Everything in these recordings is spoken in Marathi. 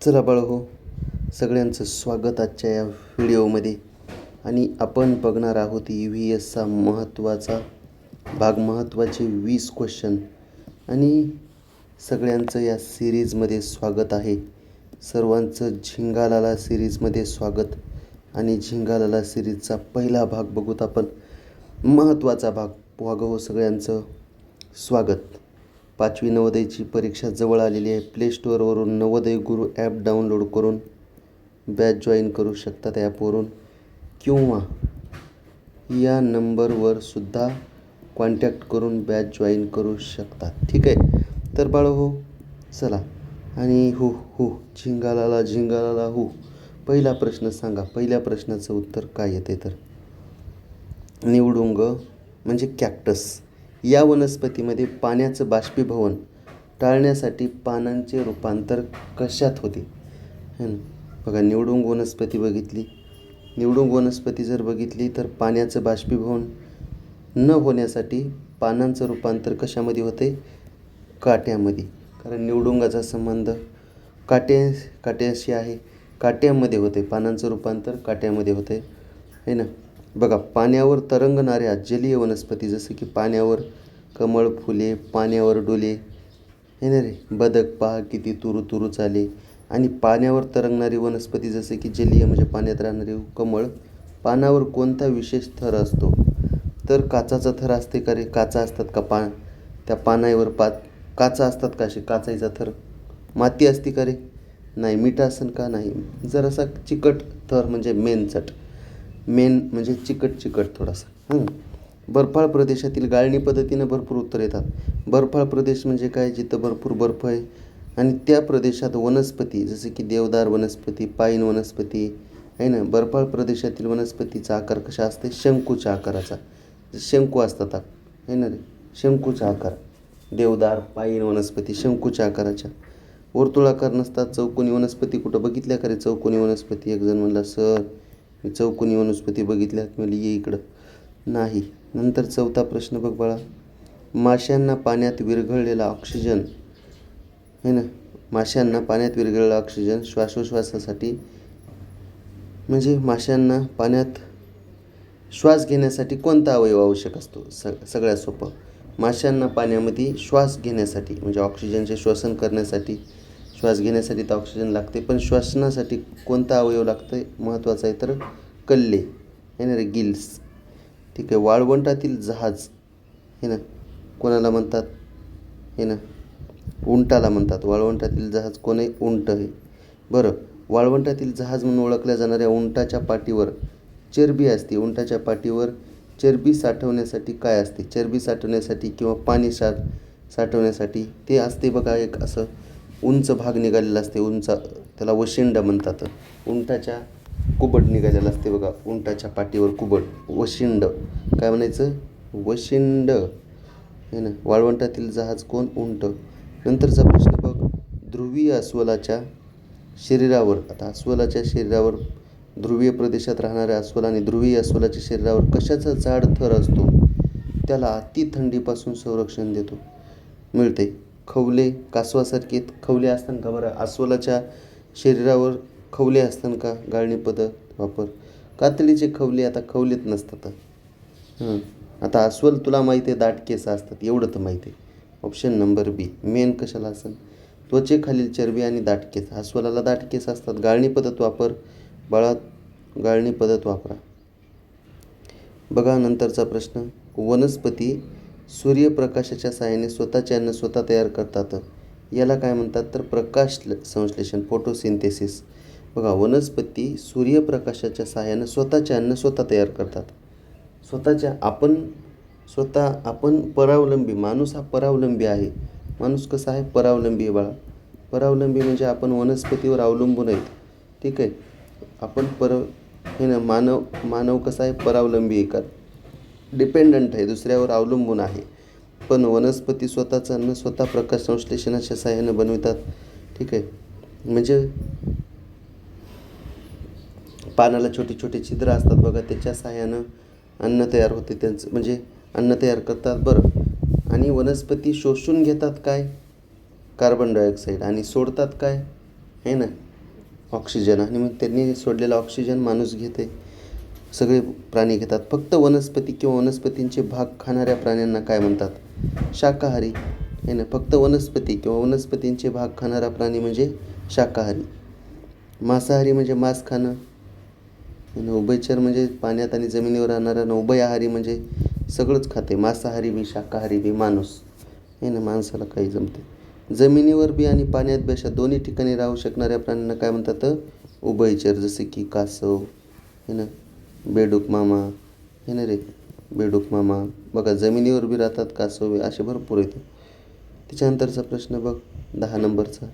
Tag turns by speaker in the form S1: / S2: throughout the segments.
S1: चला बाळहो, सगळ्यांचं स्वागत आजच्या या व्हिडिओमध्ये. आणि आपण बघणार आहोत EVSचा महत्त्वाचे 20 क्वेश्चन. आणि सगळ्यांचं या सिरीजमध्ये स्वागत आहे. सर्वांचं झिंगालाला सिरीजमध्ये स्वागत. आणि झिंगालाला सिरीजचा पहिला भाग बघूत आपण, महत्त्वाचा भाग. वागहो, सगळ्यांचं स्वागत. 5वी नवोदयची परीक्षा जवळ आलेली आहे. प्ले स्टोअरवरून नवोदय गुरु ॲप डाउनलोड करून बॅच जॉईन करू शकतात ॲपवरून, किंवा या नंबरवर सुद्धा कॉन्टॅक्ट करून बॅच जॉईन करू शकतात. ठीक आहे. तर बाळहो, चला. आणि झिंगालाला पहिला प्रश्न सांगा. पहिल्या प्रश्नाचं उत्तर काय येते तर, निवडुंग म्हणजे कॅक्टस या वनस्पतीमध्ये पाण्याचं बाष्पीभवन टाळण्यासाठी पानांचे रूपांतर कशात होते? बघा, निवडुंग वनस्पती बघितली. निवडुंग वनस्पती जर बघितली तर पाण्याचं बाष्पीभवन न होण्यासाठी पानांचं रूपांतर कशामध्ये होते? काट्यामध्ये. कारण निवडुंगाचा संबंध काट्याशी आहे. काट्यामध्ये होते, पानांचं रूपांतर काट्यामध्ये होते, है ना. बघा, पाण्यावर तरंगणाऱ्या जलीय वनस्पती जसे की पाण्यावर कमळ फुले, पाण्यावर डोले, हे ना रे. बदक पहा किती तुरू चाले. आणि पाण्यावर तरंगणारी वनस्पती जसे की जलीय म्हणजे पाण्यात राहणारी कमळ. पानावर कोणता विशेष थर असतो? तर काचाचा थर असते का रे? काचा असतात का त्या पानावर काचा असतात का? असे काचाचा थर. माती असते का रे? नाही. मीठ असेल का? नाही. जरासा चिकट थर म्हणजे मेन म्हणजे चिकट थोडासा. बर्फाळ प्रदेशातील गाळणी पद्धतीनं भरपूर उत्तर येतात. बर्फाळ प्रदेश म्हणजे काय? जिथं भरपूर बर्फ आहे आणि त्या प्रदेशात वनस्पती जसे की देवदार वनस्पती, पाईन वनस्पती आहे ना. बर्फाळ प्रदेशातील वनस्पतीचा आकार कशा असते? शंकूच्या आकाराचा. शंकू असतात, आहे ना रे. शंकूचा आकार. देवदार, पाईन वनस्पती शंकूच्या आकाराच्या. वर्तुळाकार नसतात. चौकोनी वनस्पती कुठं बघितल्या का रे? चौकोनी वनस्पती. एक जण म्हणला, सर मी चौकोनी वनस्पती बघितल्यात. म्हणजे ये इकडं. नाही. नंतर चौथा प्रश्न बघ बाळा. माशांना पाण्यात विरघळलेला ऑक्सिजन, है ना. माशांना पाण्यात विरघळलेला ऑक्सिजन श्वासोश्वासासाठी, म्हणजे माशांना पाण्यात श्वास घेण्यासाठी कोणता अवयव आवश्यक असतो? सगळ्यात सोपं. माशांना पाण्यामध्ये श्वास घेण्यासाठी म्हणजे ऑक्सिजनचे श्वसन करण्यासाठी, श्वास घेण्यासाठी तर ऑक्सिजन लागते, पण श्वसनासाठी कोणता अवयव लागतं? महत्त्वाचं आहे तर कल्ले, आहे ना रे, गिल्स. ठीक आहे. वाळवंटातील जहाज, हे ना, कोणाला म्हणतात? हे ना, उंटाला म्हणतात. वाळवंटातील जहाज कोण आहे? उंट आहे. बरं, वाळवंटातील जहाज म्हणून ओळखल्या जाणाऱ्या उंटाच्या पाठीवर चरबी असते. उंटाच्या पाठीवर चरबी साठवण्यासाठी काय असते? चरबी साठवण्यासाठी किंवा पाणी साठवण्यासाठी ते असते बघा, एक असं उंच भाग निघालेला असते. त्याला वशिंड म्हणतात. उंटाच्या कुबड निघालेलं असते बघा, उंटाच्या पाठीवर कुबड, वशिंड. काय म्हणायचं? वशिंड, हे ना. वाळवंटातील जहाज कोण? उंट. नंतरचा प्रश्न बघ. ध्रुवीय अस्वलाच्या शरीरावर, आता अस्वलाच्या शरीरावर, ध्रुवीय प्रदेशात राहणाऱ्या अस्वल आणि ध्रुवीय अस्वलाच्या शरीरावर कशाचा जाड थर असतो? त्याला अति थंडीपासून संरक्षण मिळते. खवले, कासवासारखे खवले असतात का बरं? अस्वलाच्या शरीरावर खवले असतात का? गाळणी पद्धत वापर. कातळीचे खवले आता खवलेत नसतात. आता अस्वल तुला माहिती आहे दाट केस असतात, एवढं तर माहिती आहे. ऑप्शन नंबर बी मेन कशाला असेल? त्वचेखालील चरबी आणि दाट केस. अस्वलाला दाट केस असतात. गाळणी पद्धत वापर बाळा, गाळणी पद्धत वापरा. बघा नंतरचा प्रश्न. वनस्पती सूर्यप्रकाशाच्या साहाय्याने स्वतःचे अन्न स्वतः तयार करतात. याला काय म्हणतात? तर प्रकाश संश्लेषण, फोटोसिंथेसिस. बघा, वनस्पती सूर्यप्रकाशाच्या साहाय्याने स्वतःचे अन्न स्वतः तयार करतात. आपण परावलंबी. माणूस हा परावलंबी आहे. माणूस कसा आहे? परावलंबी आहे बाळा. परावलंबी म्हणजे आपण वनस्पतीवर अवलंबून आहेत. ठीक आहे. आपण हे ना, मानव कसा आहे? परावलंबी आहे का? डिपेंडंट आहे, दुसऱ्यावर अवलंबून आहे. पण वनस्पती स्वतःचं अन्न स्वतः प्रकाश संश्लेषणाच्या साहाय्याने बनवितात. ठीक आहे. म्हणजे पानाला छोटे छोटे छिद्र असतात बघा, त्याच्या साहाय्यानं अन्न तयार होते. त्यांचं म्हणजे अन्न तयार करतात. बरं, आणि वनस्पती शोषून घेतात काय? Carbon dioxide. आणि सोडतात काय? आहे ना, ऑक्सिजन, आणि मग त्यांनी सोडलेला ऑक्सिजन माणूस घेते, सगळे प्राणी घेतात. फक्त वनस्पती किंवा वनस्पतींचे भाग खाणाऱ्या प्राण्यांना काय म्हणतात? शाकाहारी. आहे ना. फक्त वनस्पती किंवा वनस्पतींचे भाग खाणारा प्राणी म्हणजे शाकाहारी. मांसाहारी म्हणजे मांस खाणं. उभयचर म्हणजे पाण्यात आणि जमिनीवर राहणारा. उभयआहारी म्हणजे सगळंच खाते, मांसाहारी बी शाकाहारी बी माणूस. आहे ना. माणसाला काही जमते. जमिनीवर बी आणि पाण्यात बी अशा दोन्ही ठिकाणी राहू शकणाऱ्या प्राण्यांना काय म्हणतात? उभयचर. जसे की कासव, आहे ना, बेडूक मामा, आहे ना रे, बेडूक मामा. बघा, जमिनीवर बी राहतात कासव, असे भरपूर येतं. त्याच्यानंतरचा प्रश्न बघ, 10 नंबरचा.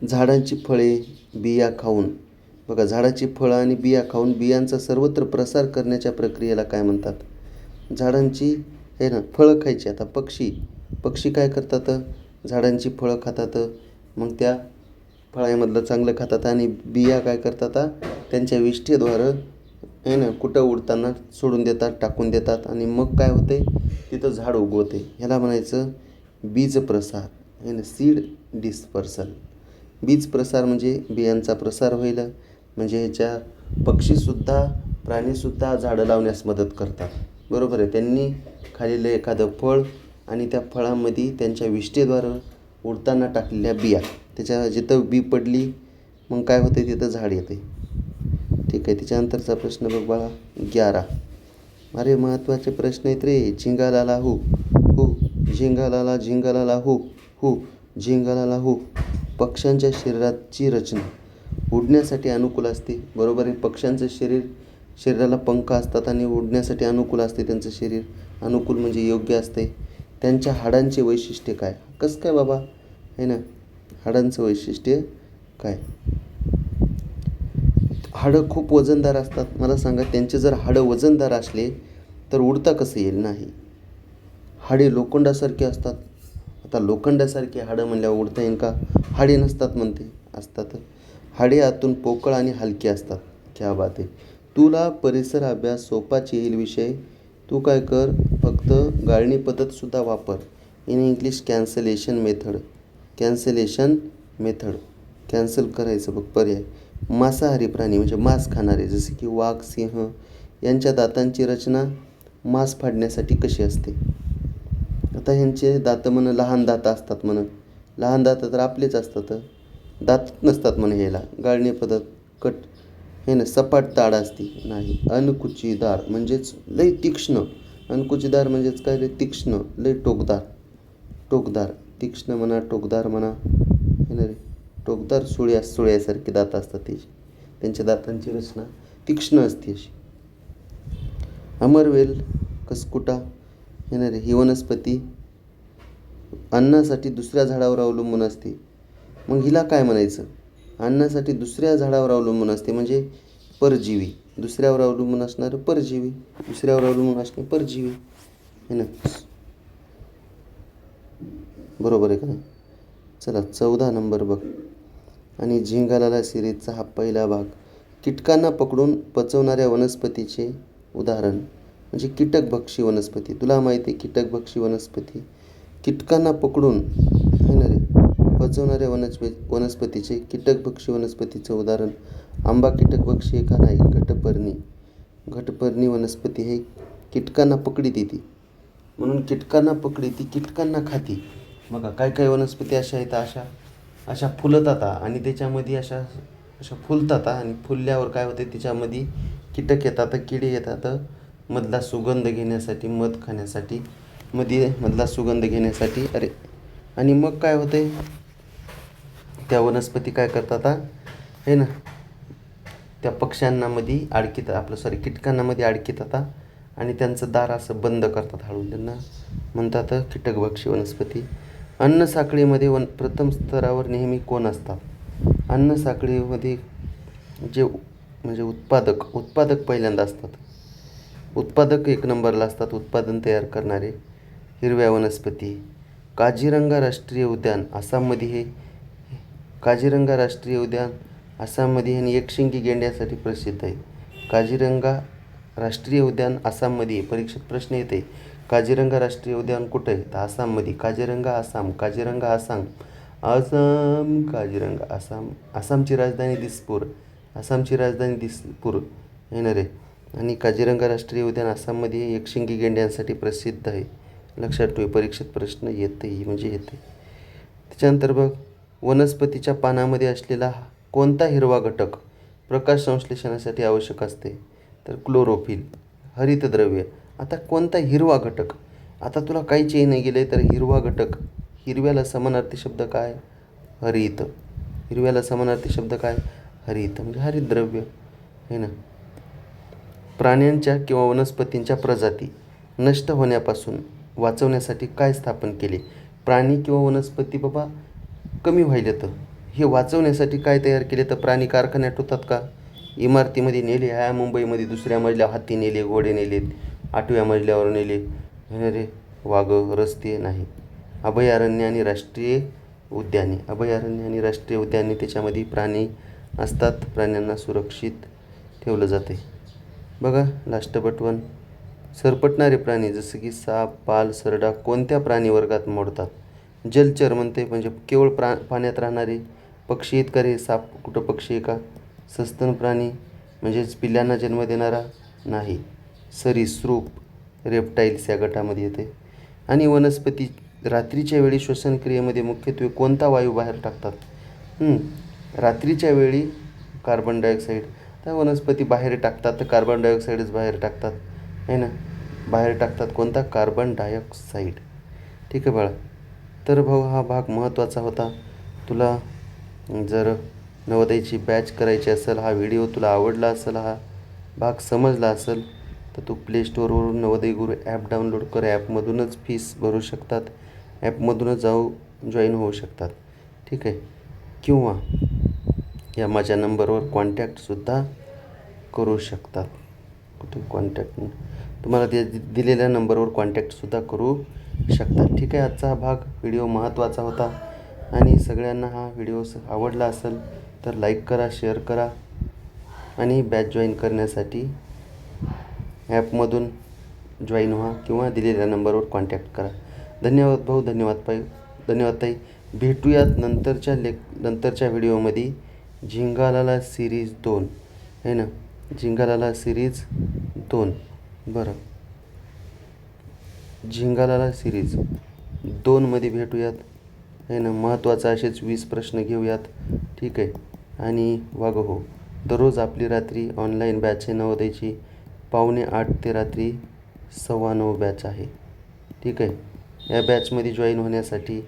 S1: झाडांची फळे बिया खाऊन, बघा, झाडाची फळं आणि बिया खाऊन बियांचा सर्वत्र प्रसार करण्याच्या प्रक्रियेला काय म्हणतात? झाडांची, आहे ना, फळं खायची. आता पक्षी काय करतात? झाडांची फळं खातात, मग त्या फळामधलं चांगलं खातात, आणि बिया काय करतात? त्यांच्या विष्ठेद्वारे, आहे ना, कुठं उडताना सोडून देतात, टाकून देतात, आणि मग काय होते? तिथं झाड उगवते. ह्याला म्हणायचं बीज प्रसार, आहे ना, सीड डिस्पर्सल. बीज प्रसार म्हणजे बियांचा प्रसार होईल. म्हणजे ह्याच्या पक्षीसुद्धा, प्राणीसुद्धा झाडं लावण्यास मदत करतात. बरोबर आहे. त्यांनी खाल्लेलं एखादं फळ आणि त्या फळामध्ये त्यांच्या विष्ठेद्वारे उडताना टाकलेल्या बिया, त्याच्या जिथं बी पडली मग काय होते? तिथं झाड येते. ठीक आहे. त्याच्यानंतरचा प्रश्न बघ बाळा, 11. अरे महत्त्वाचे प्रश्न आहेत रे. झिंगालाला हू हू, झिंगालाला झिंगालाला हू हू, झिंगालाला हू. पक्ष्यांच्या शरीराची रचना उडण्यासाठी अनुकूल असते. बरोबर आहे. पक्ष्यांचं शरीराला पंख असतात आणि उडण्यासाठी अनुकूल असते. त्यांचं शरीर अनुकूल म्हणजे योग्य असते. त्यांच्या हाडांचे वैशिष्ट्य काय? कसं काय बाबा? आहे ना. हाडांचं वैशिष्ट्य काय? हाडं खूप वजनदार असतात. मला सांगा, त्यांचे जर हाडं वजनदार असले तर उडता कसं येईल? नाही. हाडे लोखंडासारखे असतात. आता लोखंडासारखी हाडं म्हणल्यावर उडता येईल का? हाडे नसतात म्हणते. असतात. हाडे आतून पोकळ आणि हलकी असतात. क्या बात आहे. तुला परिसर अभ्यास सोपाच येईल विषय. तू काय कर, फक्त गाळणी पद्धतसुद्धा वापर. In English cancellation method. Cancel करायचं बघ पर्याय. मांसाहारी प्राणी म्हणजे मांस खाणारे, जसे की वाघ, सिंह यांच्या दातांची रचना मांस फाडण्यासाठी कशी असते? आता ह्यांचे दात म्हण लहान दात असतात म्हण. लहान दात तर आपलेच असतात. दात नसतात म्हणे ह्याला. गाळणी पद्धत कट, हे ना, सपाट ताड असते. नाही. अनकुचीदार म्हणजेच लय तीक्ष्ण. अनकुचीदार म्हणजेच काय रे? तीक्ष्ण, लय टोकदार. तीक्ष्ण म्हणा, टोकदार म्हणा, हे ना रे. टोकदार सुळ्यासारखे दात असतात त्याची. त्यांच्या दातांची रचना तीक्ष्ण असते अशी. अमरवेल, कसकुटा, हे ना रे, ही वनस्पती अन्नासाठी दुसऱ्या झाडावर अवलंबून असते. मग हिला काय म्हणायचं? अन्नासाठी दुसऱ्या झाडावर अवलंबून असते म्हणजे परजीवी. दुसऱ्यावर अवलंबून असणारं परजीवी. दुसऱ्यावर अवलंबून असणे परजीवी, है ना. बरोबर आहे का नाही? चला 14 नंबर बघ. आणि झिंगालाला सिरीजचा हा पहिला भाग. कीटकांना पकडून पचवणाऱ्या वनस्पतीचे उदाहरण म्हणजे कीटकभक्षी वनस्पती. तुला माहिती आहे कीटकभक्षी वनस्पती. कीटकांना पकडून, आहे ना रे, पचवणाऱ्या वनस्पतीचे कीटकभक्षी वनस्पतीचं उदाहरण आंबा कीटकभक्षी का नाही? घटपर्णी वनस्पती हे कीटकांना पकडी ती, म्हणून कीटकांना पकडी ती, कीटकांना खाती. बघा, काय काय वनस्पती अशा आहेत, अशा फुलतात आणि त्याच्यामध्ये अशा फुलतात, आणि फुलल्यावर काय होते? त्याच्यामध्ये कीटक येतात, किडे येतात मधला सुगंध घेण्यासाठी, मध खाण्यासाठी, मधला सुगंध घेण्यासाठी. अरे, आणि मग काय होते? त्या वनस्पती काय करतात? हे ना, त्या पक्ष्यांना मध्ये कीटकांना मध्ये अडकितात आणि त्यांचं दार असं बंद करतात हळून. त्यांना म्हणतात कीटकभक्षी वनस्पती. अन्न साखळीमध्ये प्रथम स्तरावर नेहमी कोण असतात? अन्न साखळीमध्ये जे म्हणजे उत्पादक पहिल्यांदा असतात. उत्पादक 1 नंबरला असतात. उत्पादन तयार करणारे हिरव्या वनस्पती. काझीरंगा राष्ट्रीय उद्यान आसाममध्ये हे एकशिंगी गेंड्यासाठी प्रसिद्ध आहे. काझीरंगा राष्ट्रीय उद्यान आसाममध्ये. परीक्षेत प्रश्न येते, काझीरंगा राष्ट्रीय उद्यान कुठं आहे? तर आसाममध्ये. काझीरंगा आसाम. आसाम काझीरंगा. आसामची राजधानी दिसपूर. आसामची राजधानी दिसपूर आहे ना रे. आणि काझीरंगा राष्ट्रीय उद्यान आसाममध्ये एकशिंगी गेंड्यांसाठी प्रसिद्ध आहे. लक्षात ठेव, परीक्षेत प्रश्न येते म्हणजे येते. त्याच्यानंतर बघ, वनस्पतीच्या पानामध्ये असलेला कोणता हिरवा घटक प्रकाश संश्लेषणासाठी आवश्यक असते? तर क्लोरोफिल, हरितद्रव्य. आता कोणता हिरवा घटक? आता तुला काहीच नाही गेले तर हिरवा घटक, हिरव्याला समानार्थी शब्द काय? हरित. हिरव्याला समानार्थी शब्द काय? हरित, म्हणजे हरितद्रव्य आहे ना. प्राण्यांच्या किंवा वनस्पतींच्या प्रजाती नष्ट होण्यापासून वाचवण्यासाठी काय स्थापन केले? प्राणी किंवा वनस्पती बाबा कमी व्हायले तर हे वाचवण्यासाठी काय तयार केले? तर प्राणी कारखान्यात होतात का? इमारतीमध्ये नेले. ह्या मुंबईमध्ये दुसऱ्या मजल्यावर हत्ती नेले, घोडे नेलेत, 8व्या मजल्यावर नेले रे वाघ. रस्ते नाही. अभयारण्य आणि राष्ट्रीय उद्याने. अभयारण्य आणि राष्ट्रीय उद्याने त्याच्यामध्ये प्राणी असतात. प्राण्यांना सुरक्षित ठेवलं जाते. बघा लास्ट बट वन. सरपटणारे प्राणी जसं की साप, पाल, सरडा कोणत्या प्राणी वर्गात मोडतात? जलचर म्हणते, म्हणजे केवळ पाण्यात राहणारे पक्षी आहेत का रे? साप कुठं पक्षी आहे का? सस्तन प्राणी म्हणजेच पिल्लांना जन्म देणारा नाही. सरीसृप, रेप्टाईल्स या गटामध्ये येते. आणि वनस्पती रात्रीच्या वेळी श्वसनक्रियेमध्ये मुख्यत्वे कोणता वायू बाहेर टाकतात? रात्रीच्या वेळी कार्बन डायऑक्साईड. तर वनस्पती बाहेर टाकतात तर कार्बन डायऑक्साईडच बाहेर टाकतात आहे ना. बाहेर टाकतात कोणता? Carbon dioxide. ठीक आहे बाळा. तर भाऊ हा भाग महत्त्वाचा होता. तुला जर नवोदयची बॅच करायची असेल, हा व्हिडिओ तुला आवडला असेल, हा भाग समजला असेल तर तू प्ले स्टोअरवरून नवोदय गुरु ॲप डाउनलोड कर. ॲपमधूनच फीस भरू शकतात. ॲपमधूनच जॉईन होऊ शकतात. ठीक आहे. किंवा या माझ्या नंबरवर कॉन्टॅक्टसुद्धा करू शकतात. कुठे कॉन्टॅक्ट? तुम्हाला ते दिलेल्या नंबरवर कॉन्टॅक्टसुद्धा करू शकतात. ठीक आहे. आजचा हा भाग व्हिडिओ महत्त्वाचा होता आणि सगळ्यांना हा व्हिडिओ आवडला असेल तर लाईक करा, शेअर करा आणि बॅच जॉईन करण्यासाठी ॲपमधून जॉईन व्हा किंवा दिलेल्या नंबरवर कॉन्टॅक्ट करा. धन्यवाद भाऊ, धन्यवाद ताई. भेटूयात नंतरच्या व्हिडिओमध्ये. झिंगालाला सिरीज 2 आहे ना. झिंगालाला सिरीज 2. बरं, झिंगालाला सिरीज 2मध्ये भेटूयात आहे ना. महत्त्वाचं असेच 20 प्रश्न घेऊयात. ठीक आहे. आणि वागं हो, दररोज आपली रात्री ऑनलाईन बॅच आहे नवोदयची 8:15 ते रात्री 9:15 बॅच आहे. ठीक आहे. या बॅचमध्ये जॉईन होण्यासाठी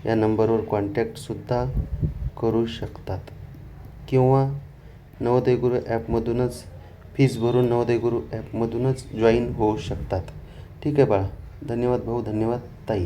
S1: या नंबरवर कॉन्टॅक्टसुद्धा करू शकतात किंवा नवोदय गुरु ॲपमधूनच फीस भरून नवोदय गुरु ॲपमधूनच जॉईन होऊ शकतात. ठीक आहे बाळा. धन्यवाद भाऊ, धन्यवाद ताई.